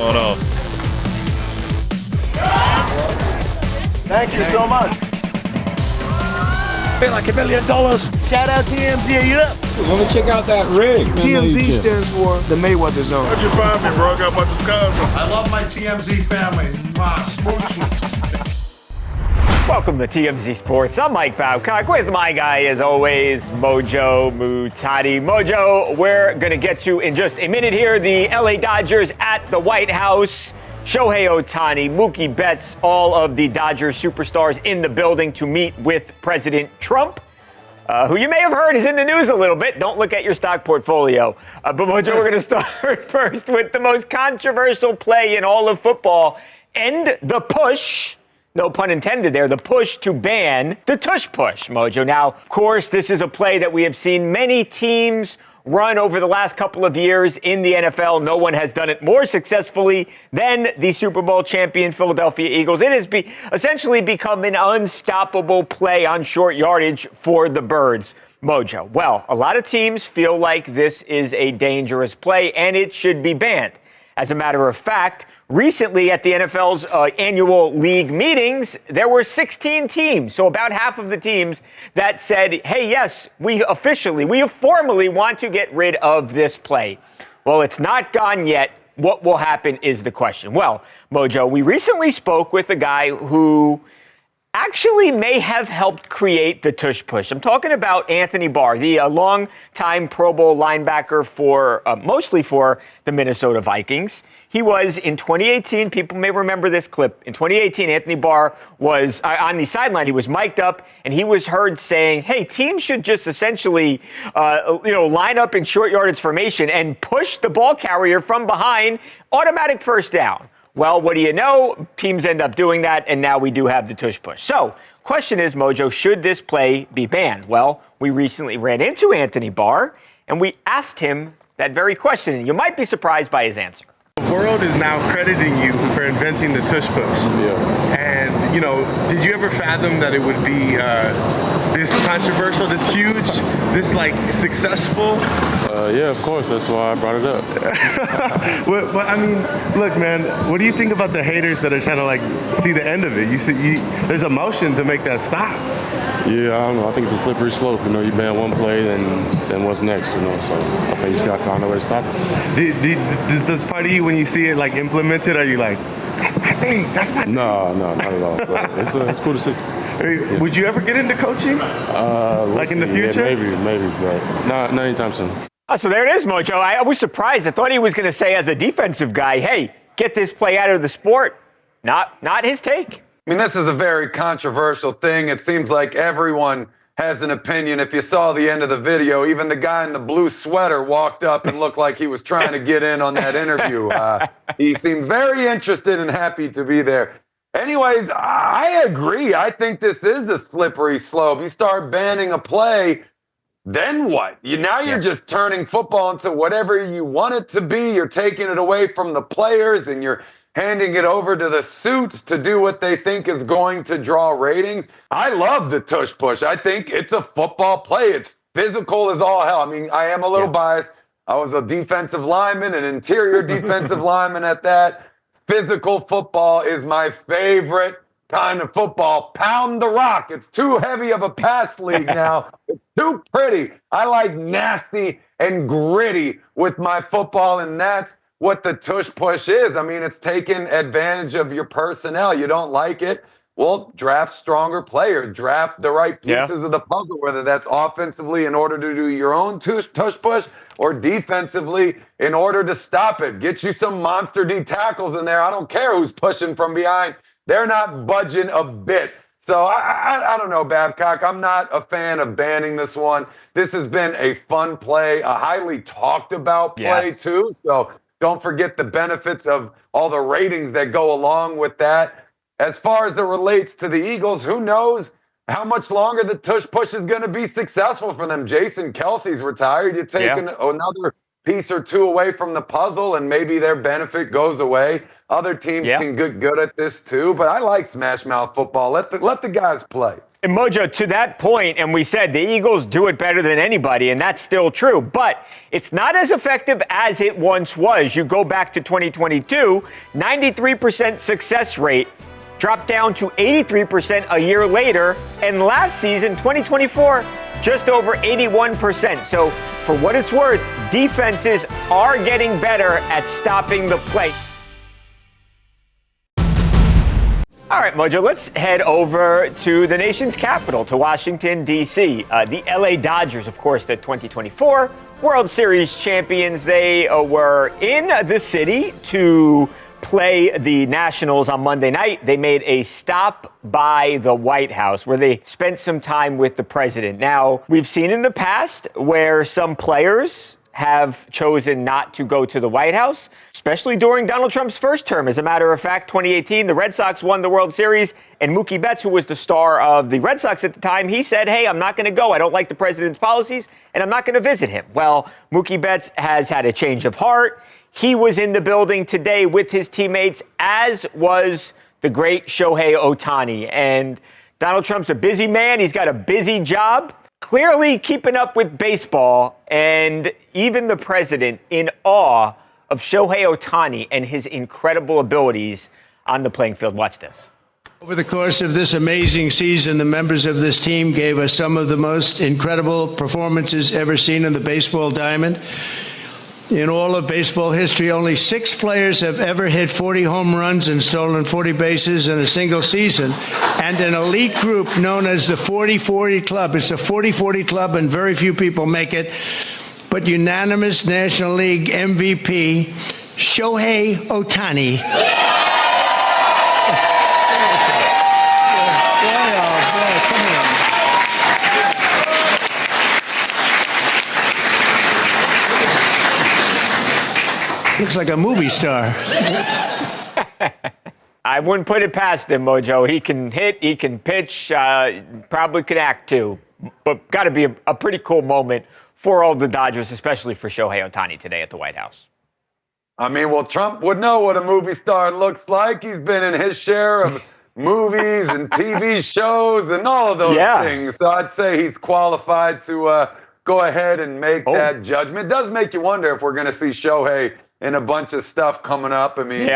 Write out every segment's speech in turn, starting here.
going on. Thank you so much. Feel like $1 million. Shout out TMZ, you up? Let me check out that rig. TMZ stands for the Mayweather Zone. How'd you find me, bro? I got my disguise on. I love my TMZ family. Smoochie. Welcome to TMZ Sports. I'm Mike Babcock with my guy, as always, Mojo Muhtadi. Mojo, we're going to get to in just a minute here the LA Dodgers at the White House. Shohei Ohtani, Mookie Betts, all of the Dodgers superstars in the building to meet with President Trump, who you may have heard is in the news a little bit. Don't look at your stock portfolio. But Mojo, we're going to start first with the most controversial play in all of football and the push. No pun intended there, the push to ban the tush push, Mojo. Now, of course, this is a play that we have seen many teams run over the last couple of years in the NFL. No one has done it more successfully than the Super Bowl champion Philadelphia Eagles. It has essentially become an unstoppable play on short yardage for the Birds, Mojo. Well, a lot of teams feel like this is a dangerous play and it should be banned. As a matter of fact, recently at the NFL's annual league meetings, there were 16 teams, so about half of the teams that said, hey, yes, we formally want to get rid of this play. Well, it's not gone yet. What will happen is the question. Well, Mojo, we recently spoke with a guy who actually may have helped create the tush push. I'm talking about Anthony Barr, the long-time Pro Bowl linebacker for mostly for the Minnesota Vikings. He was in 2018. People may remember this clip. In 2018, Anthony Barr was on the sideline. He was mic'd up, and he was heard saying, "Hey, teams should just essentially, line up in short yardage formation and push the ball carrier from behind, automatic first down." Well, what do you know? Teams end up doing that, and now we do have the tush push. So, question is, Mojo, should this play be banned? Well, we recently ran into Anthony Barr, and we asked him that very question, and you might be surprised by his answer. The world is now crediting you for inventing the tush push. Yeah. And, did you ever fathom that it would be this controversial, this huge, this, successful? Yeah, of course. That's why I brought it up. But I mean, look, man, what do you think about the haters that are trying to, see the end of it? There's a motion to make that stop. Yeah, I don't know. I think it's a slippery slope. You ban one play, then what's next, So I think you just got to find a way to stop it. Does part of you, when you see it, implemented, are you like, that's my thing, that's my thing? No, not at all. But it's cool to see. Yeah. Would you ever get into coaching? In the future? Yeah, maybe, but not anytime soon. So there it is, Mojo. I was surprised. I thought he was going to say, as a defensive guy, hey, get this play out of the sport. Not his take. I mean, this is a very controversial thing. It seems like everyone has an opinion. If you saw the end of the video, even the guy in the blue sweater walked up and looked like he was trying to get in on that interview. He seemed very interested and happy to be there. Anyways, I agree. I think this is a slippery slope. You start banning a play, then what? You're just turning football into whatever you want it to be. You're taking it away from the players and you're handing it over to the suits to do what they think is going to draw ratings. I love the tush push. I think it's a football play. It's physical as all hell. I mean, I am a little biased. I was a defensive lineman, an interior defensive lineman at that. Physical football is my favorite kind of football. Pound the rock. It's too heavy of a pass league now. It's too pretty. I like nasty and gritty with my football, and that's what the tush push is. I mean, it's taking advantage of your personnel. You don't like it? Well, draft stronger players. Draft the right pieces of the puzzle, whether that's offensively in order to do your own tush push or defensively in order to stop it. Get you some monster D tackles in there. I don't care who's pushing from behind. They're not budging a bit. So I don't know, Babcock. I'm not a fan of banning this one. This has been a fun play, a highly talked about play too. So don't forget the benefits of all the ratings that go along with that. As far as it relates to the Eagles, who knows how much longer the tush push is going to be successful for them. Jason Kelsey's retired. You take another piece or two away from the puzzle and maybe their benefit goes away. Other teams can get good at this too, but I like smash mouth football. Let the guys play. And Mojo, to that point, and we said the Eagles do it better than anybody, and that's still true, but it's not as effective as it once was. You go back to 2022, 93% success rate dropped down to 83% a year later, and last season, 2024, just over 81%. So for what it's worth, defenses are getting better at stopping the play. All right, Mojo, let's head over to the nation's capital, to Washington, D.C. The L.A. Dodgers, of course, the 2024 World Series champions. They were in the city to play the Nationals on Monday night. They made a stop by the White House where they spent some time with the president. Now, we've seen in the past where some players have chosen not to go to the White House, especially during Donald Trump's first term. As a matter of fact, 2018, the Red Sox won the World Series, and Mookie Betts, who was the star of the Red Sox at the time, he said, hey, I'm not going to go. I don't like the president's policies, and I'm not going to visit him. Well, Mookie Betts has had a change of heart. He was in the building today with his teammates, as was the great Shohei Ohtani. And Donald Trump's a busy man. He's got a busy job, clearly keeping up with baseball, and even the president in awe of Shohei Ohtani and his incredible abilities on the playing field. Watch this. Over the course of this amazing season, the members of this team gave us some of the most incredible performances ever seen in the baseball diamond. In all of baseball history, only 6 players have ever hit 40 home runs and stolen 40 bases in a single season. And an elite group known as the 40-40 Club. It's a 40-40 Club, and very few people make it. But unanimous National League MVP, Shohei Ohtani. Looks like a movie star. I wouldn't put it past him, Mojo. He can hit, he can pitch, probably could act too. But got to be a pretty cool moment for all the Dodgers, especially for Shohei Ohtani today at the White House. I mean, well, Trump would know what a movie star looks like. He's been in his share of movies and TV shows and all of those things. So I'd say he's qualified to go ahead and make that judgment. It does make you wonder if we're going to see Shohei in a bunch of stuff coming up. I mean,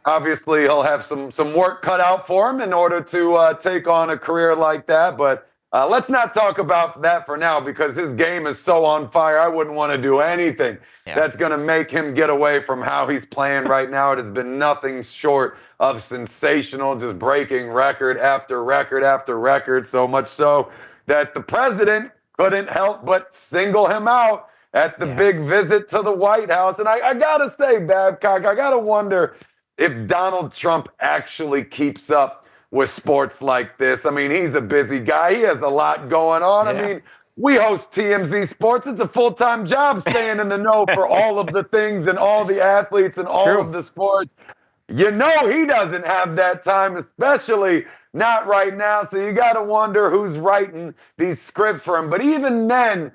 obviously he'll have some work cut out for him in order to take on a career like that. But let's not talk about that for now because his game is so on fire. I wouldn't want to do anything that's going to make him get away from how he's playing right now. It has been nothing short of sensational, just breaking record after record after record, so much so that the president couldn't help but single him out at the big visit to the White House. And I got to say, Babcock, I got to wonder if Donald Trump actually keeps up with sports like this. I mean, he's a busy guy. He has a lot going on. I mean, we host TMZ Sports. It's a full-time job staying in the know for all of the things and all the athletes and all of the sports. You know he doesn't have that time, especially not right now. So you got to wonder who's writing these scripts for him. But even then,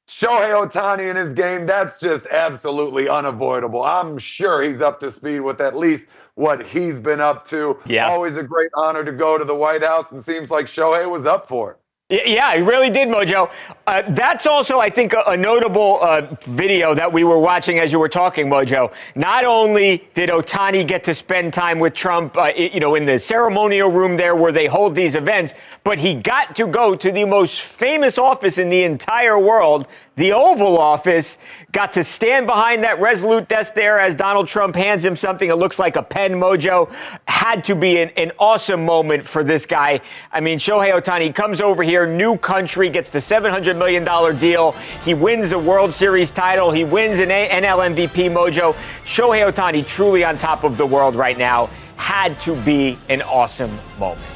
Shohei Ohtani in his game, that's just absolutely unavoidable. I'm sure he's up to speed with at least what he's been up to. Always a great honor to go to the White House, and seems like Shohei was up for it. Yeah, he really did, Mojo. That's also, I think, a notable video that we were watching as you were talking, Mojo. Not only did Ohtani get to spend time with Trump, in the ceremonial room there where they hold these events, but he got to go to the most famous office in the entire world, the Oval Office, got to stand behind that resolute desk there as Donald Trump hands him something that looks like a pen, Mojo. Had to be an awesome moment for this guy. I mean, Shohei Ohtani comes over here, new country, gets the $700 million deal. He wins a World Series title. He wins an NL MVP, Mojo. Shohei Ohtani truly on top of the world right now. Had to be an awesome moment.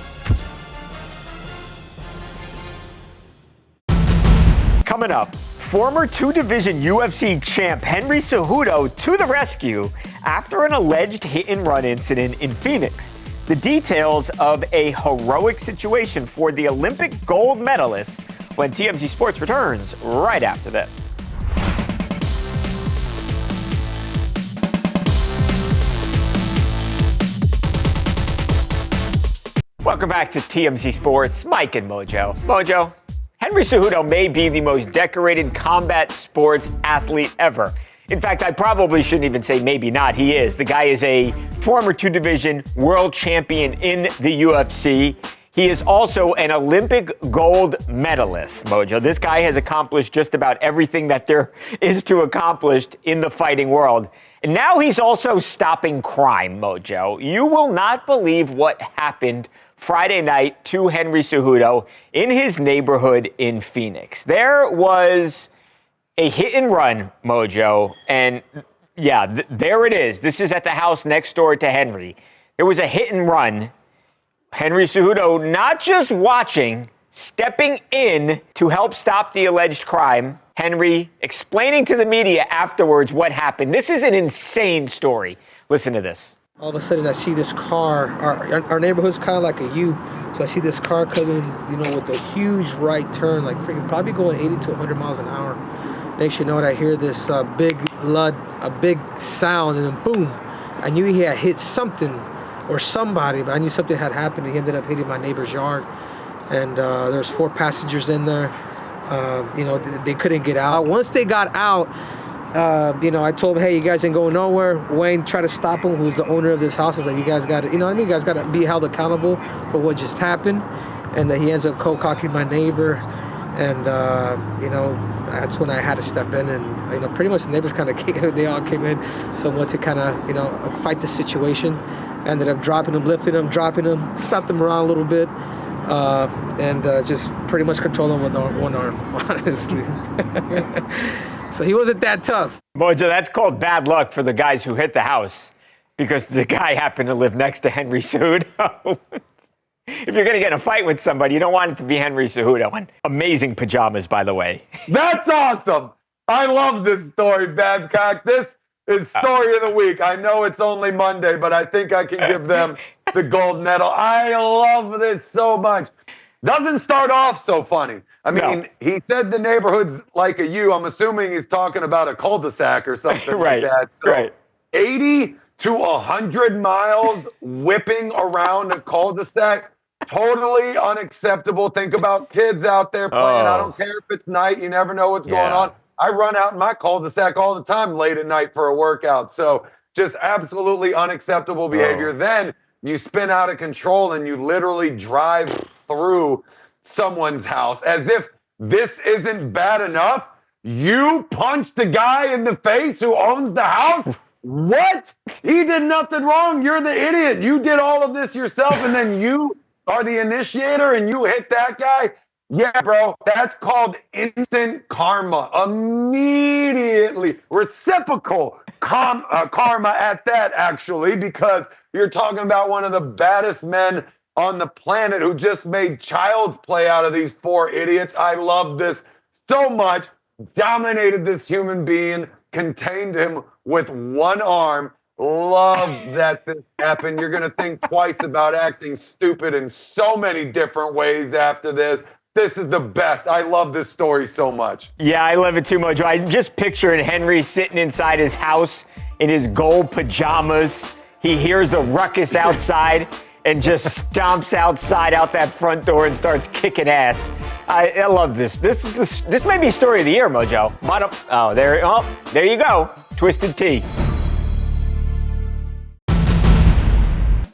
Coming up, former two-division UFC champ Henry Cejudo to the rescue after an alleged hit-and-run incident in Phoenix. The details of a heroic situation for the Olympic gold medalist when TMZ Sports returns right after this. Welcome back to TMZ Sports. Mike and Mojo. Mojo, Henry Cejudo may be the most decorated combat sports athlete ever. In fact, I probably shouldn't even say maybe not. He is. The guy is a former two-division world champion in the UFC. He is also an Olympic gold medalist, Mojo. This guy has accomplished just about everything that there is to accomplish in the fighting world. And now he's also stopping crime, Mojo. You will not believe what happened Friday night to Henry Cejudo in his neighborhood in Phoenix. There was a hit and run, Mojo, and yeah, there it is. This is at the house next door to Henry. There was a hit and run. Henry Cejudo not just watching, stepping in to help stop the alleged crime. Henry explaining to the media afterwards what happened. This is an insane story. Listen to this. All of a sudden, I see this car. Our neighborhood's kind of like a U, so I see this car coming, with a huge right turn, like freaking probably going 80 to 100 miles an hour. Next you know it, I hear this big sound, and then boom. I knew he had hit something or somebody, but I knew something had happened. He ended up hitting my neighbor's yard, and there's 4 passengers in there. They couldn't get out. Once they got out, I told them, hey, you guys ain't going nowhere. Wayne tried to stop him, who's the owner of this house. I was like, you guys got to, you guys got to be held accountable for what just happened. And he ends up cold-cocking my neighbor. And, that's when I had to step in. And, pretty much the neighbors kind of they all came in somewhat to kind of, fight the situation. Ended up dropping him, lifting him, dropping him, stopped him around a little bit. And just pretty much control him with one arm, honestly. So he wasn't that tough. Mojo, that's called bad luck for the guys who hit the house, because the guy happened to live next to Henry Cejudo. If you're going to get in a fight with somebody, you don't want it to be Henry Cejudo. And amazing pajamas, by the way. That's awesome. I love this story, Babcock. This is story of the week. I know it's only Monday, but I think I can give them the gold medal. I love this so much. Doesn't start off so funny. I mean, He said the neighborhood's like a U. I'm assuming he's talking about a cul-de-sac or something right, like that. So right. 80 to 100 miles whipping around a cul-de-sac, totally unacceptable. Think about kids out there playing. I don't care if it's night. You never know what's going on. I run out in my cul-de-sac all the time late at night for a workout. So just absolutely unacceptable behavior. Then you spin out of control and you literally drive through someone's house as if this isn't bad enough. You punched the guy in the face who owns the house? What? He did nothing wrong. You're the idiot. You did all of this yourself, and then you are the initiator and you hit that guy? Yeah, bro, that's called instant karma. Immediately. Reciprocal karma at that, actually, because you're talking about one of the baddest men on the planet who just made child's play out of these 4 idiots. I love this so much. Dominated this human being, contained him with one arm. Love that this happened. You're going to think twice about acting stupid in so many different ways after this. This is the best. I love this story so much. Yeah, I love it too, Mojo. I'm just picturing Henry sitting inside his house in his gold pajamas. He hears a ruckus outside and just stomps out that front door and starts kicking ass. I love this. This may be story of the year, Mojo. There you go. Twisted Tea.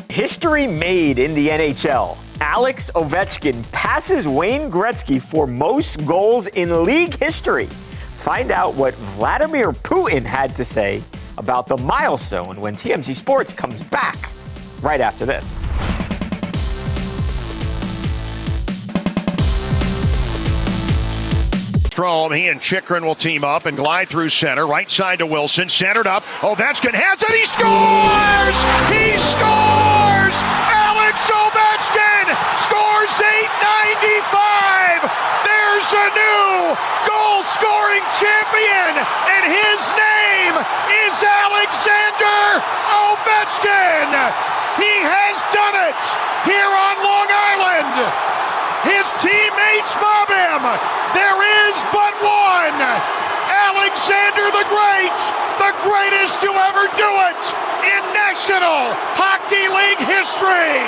History made in the NHL. Alex Ovechkin passes Wayne Gretzky for most goals in league history. Find out what Vladimir Putin had to say about the milestone when TMZ Sports comes back right after this. Strome, he and Chikrin will team up and glide through center. Right side to Wilson, centered up. Ovechkin has it, he scores! He scores! Alex Ovechkin scores 895! There's a new goal-scoring champion, and his name is Alexander Ovechkin! He has done it here on Long Island! His teammates mob him. There is but one. Alexander the Great, the greatest to ever do it in National Hockey League history.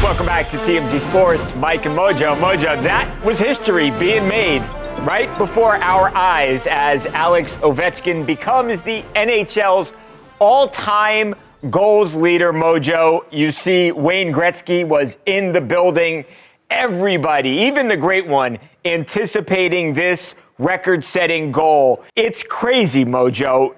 Welcome back to TMZ Sports. Mike and Mojo. Mojo, that was history being made right before our eyes as Alex Ovechkin becomes the NHL's all-time goals leader. Mojo, you see Wayne Gretzky was in the building. Everybody, even the great one, anticipating this record-setting goal. It's crazy, Mojo.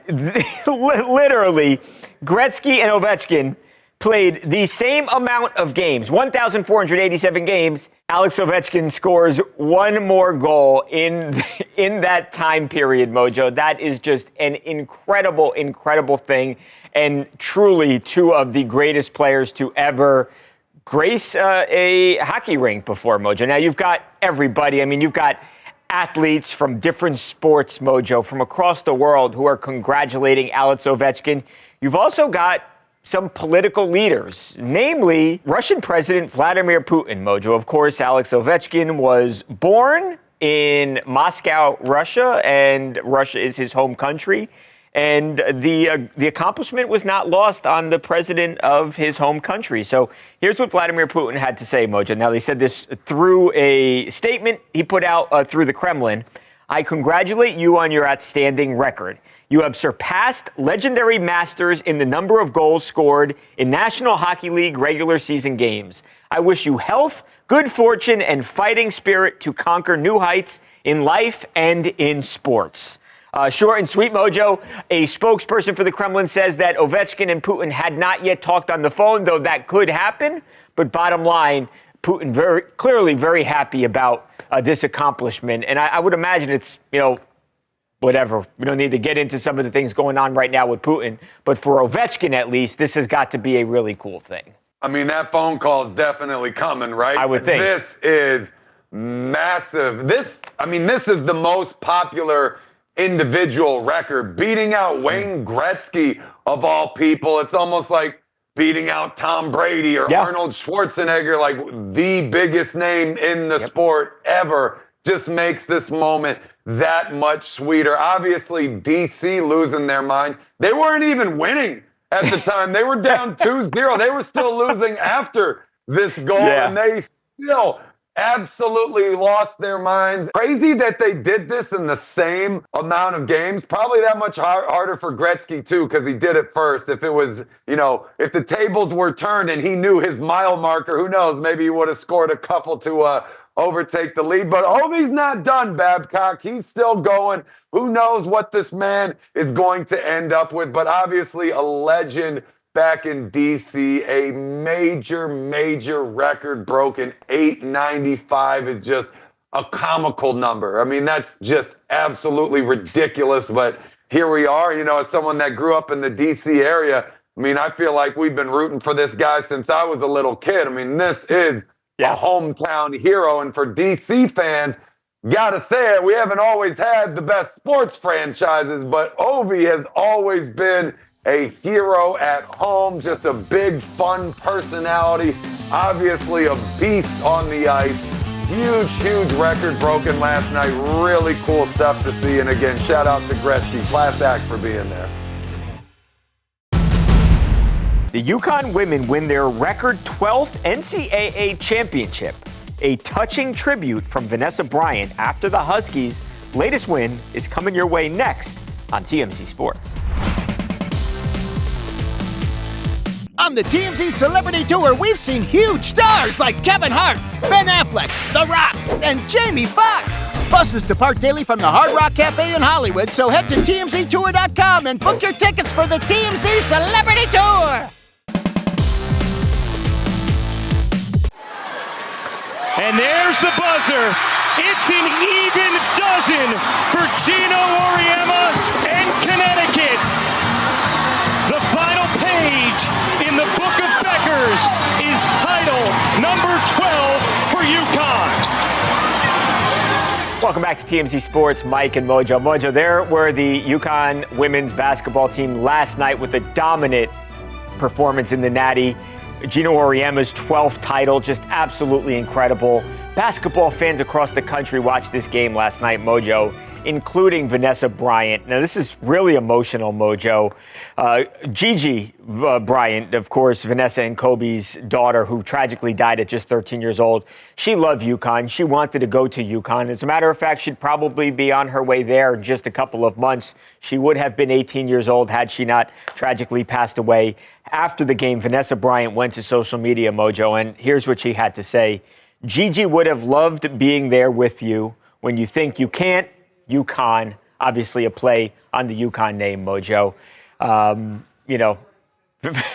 Literally, Gretzky and Ovechkin played the same amount of games, 1,487 games. Alex Ovechkin scores one more goal in that time period, Mojo. That is just an incredible, incredible thing. And truly two of the greatest players to ever grace a hockey rink before, Mojo. Now, you've got everybody. I mean, you've got athletes from different sports, Mojo, from across the world who are congratulating Alex Ovechkin. You've also got some political leaders, namely Russian President Vladimir Putin, Mojo. Of course, Alex Ovechkin was born in Moscow, Russia, and Russia is his home country. And the accomplishment was not lost on the president of his home country. So here's what Vladimir Putin had to say, Mojo. Now, he said this through a statement he put out through the Kremlin. I congratulate you on your outstanding record. You have surpassed legendary masters in the number of goals scored in National Hockey League regular season games. I wish you health, good fortune, and fighting spirit to conquer new heights in life and in sports. Short and sweet, Mojo. A spokesperson for the Kremlin says that Ovechkin and Putin had not yet talked on the phone, though that could happen. But bottom line, Putin very clearly very happy about this accomplishment. And I would imagine it's, whatever. We don't need to get into some of the things going on right now with Putin. But for Ovechkin, at least, this has got to be a really cool thing. I mean, that phone call is definitely coming, right? I would think. This is massive. This is the most popular individual record, beating out Wayne Gretzky of all people. It's almost like beating out Tom Brady or Arnold Schwarzenegger, like the biggest name in the sport ever. Just makes this moment that much sweeter. Obviously, DC losing their minds. They weren't even winning at the time. They were down 2-0. They were still losing after this goal, and they still absolutely lost their minds. Crazy that they did this in the same amount of games. Probably that much harder for Gretzky, too, because he did it first. If it was, if the tables were turned and he knew his mile marker, who knows, maybe he would have scored a couple to overtake the lead. But Ovi's not done, Babcock. He's still going. Who knows what this man is going to end up with, but obviously a legend back in DC, a major record broken. 895 is just a comical number. I mean, that's just absolutely ridiculous, but here we are, as someone that grew up in the DC area. I mean, I feel like we've been rooting for this guy since I was a little kid. I mean, this is a hometown hero, and for DC fans, gotta say it, we haven't always had the best sports franchises, but Ovi has always been a hero at home, just a big, fun personality, obviously a beast on the ice. Huge record broken last night. Really cool stuff to see. And again, shout out to Gretzky. Class act for being there. The UConn women win their record 12th NCAA championship. A touching tribute from Vanessa Bryant after the Huskies' latest win is coming your way next on TMZ Sports. On the TMZ Celebrity Tour, we've seen huge stars like Kevin Hart, Ben Affleck, The Rock, and Jamie Foxx. Buses depart daily from the Hard Rock Cafe in Hollywood, so head to TMZTour.com and book your tickets for the TMZ Celebrity Tour. And there's the buzzer. It's an even dozen for Gino Auriemma and Connecticut. The final page in the Book of Beckers is title number 12 for UConn. Welcome back to TMZ Sports, Mike and Mojo. Mojo, there were the UConn women's basketball team last night with a dominant performance in the Natty. Gino Auriemma's 12th title, just absolutely incredible. Basketball fans across the country watched this game last night, Mojo, including Vanessa Bryant. Now, this is really emotional, Mojo. Gigi Bryant, of course, Vanessa and Kobe's daughter, who tragically died at just 13 years old. She loved UConn. She wanted to go to UConn. As a matter of fact, she'd probably be on her way there in just a couple of months. She would have been 18 years old had she not tragically passed away. After the game, Vanessa Bryant went to social media, Mojo, and here's what she had to say. Gigi would have loved being there with you. When you think you can't, UConn. Obviously a play on the UConn name, Mojo. You know,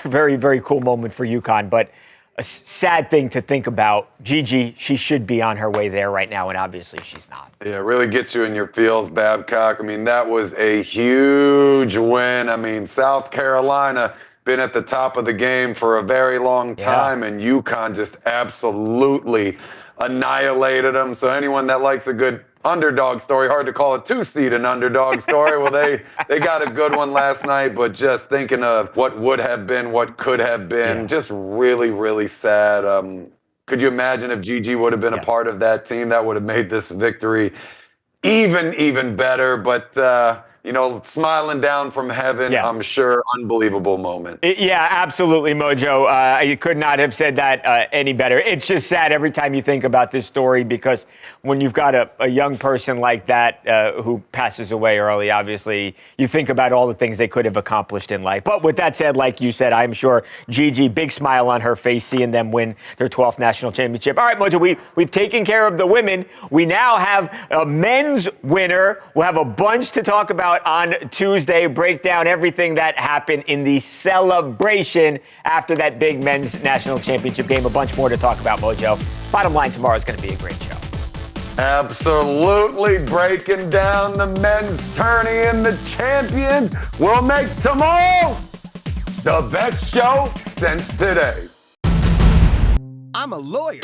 very, very cool moment for UConn, but a sad thing to think about. Gigi, she should be on her way there right now, and obviously she's not. Yeah, really gets you in your feels, Babcock. I mean, that was a huge win. I mean, South Carolina been at the top of the game for a very long time, and UConn just absolutely annihilated them. So anyone that likes a good underdog story, hard to call a two-seed an underdog story. Well, they got a good one last night, but just thinking of what would have been, what could have been, just really, really sad. Could you imagine if Gigi would have been a part of that team? That would have made this victory even better. But you know, smiling down from heaven, I'm sure, unbelievable moment. Yeah, absolutely, Mojo. You could not have said that any better. It's just sad every time you think about this story, because when you've got a young person like that who passes away early, obviously, you think about all the things they could have accomplished in life. But with that said, like you said, I'm sure Gigi, big smile on her face, seeing them win their 12th national championship. All right, Mojo, we've taken care of the women. We now have a men's winner. We'll have a bunch to talk about on Tuesday, break down everything that happened in the celebration after that big men's national championship game. A bunch more to talk about, Mojo. Bottom line, tomorrow is going to be a great show. Absolutely, breaking down the men's tourney and the champions will make tomorrow the best show since today. I'm a lawyer.